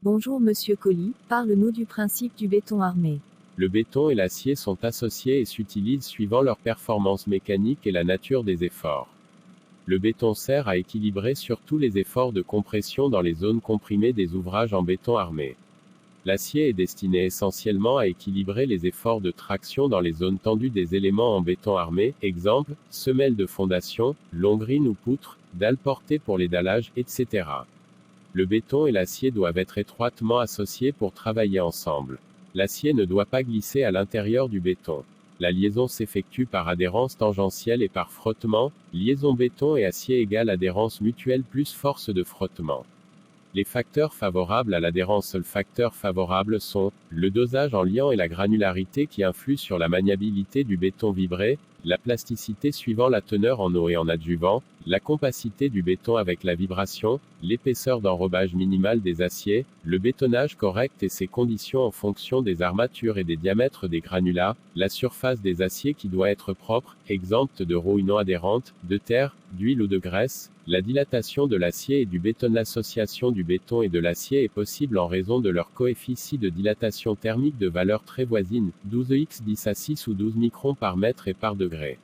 Bonjour Monsieur Colli, parle-nous du principe du béton armé. Le béton et l'acier sont associés et s'utilisent suivant leur performance mécanique et la nature des efforts. Le béton sert à équilibrer surtout les efforts de compression dans les zones comprimées des ouvrages en béton armé. L'acier est destiné essentiellement à équilibrer les efforts de traction dans les zones tendues des éléments en béton armé, exemple, semelles de fondation, longrines ou poutres, dalles portées pour les dallages, etc. Le béton et l'acier doivent être étroitement associés pour travailler ensemble. L'acier ne doit pas glisser à l'intérieur du béton. La liaison s'effectue par adhérence tangentielle et par frottement, liaison béton et acier égale adhérence mutuelle plus force de frottement. Les facteurs favorables à l'adhérence. Seuls facteurs favorables sont le dosage en liant et la granularité qui influent sur la maniabilité du béton vibré, la plasticité suivant la teneur en eau et en adjuvant, la compacité du béton avec la vibration, l'épaisseur d'enrobage minimale des aciers, le bétonnage correct et ses conditions en fonction des armatures et des diamètres des granulats, la surface des aciers qui doit être propre, exempte de rouille non adhérente, de terre, d'huile ou de graisse, la dilatation de l'acier et du béton. L'association du béton et de l'acier est possible en raison de leur coefficient de dilatation thermique de valeurs très voisines, 12x10 à 6 ou 12 microns par mètre et par degré.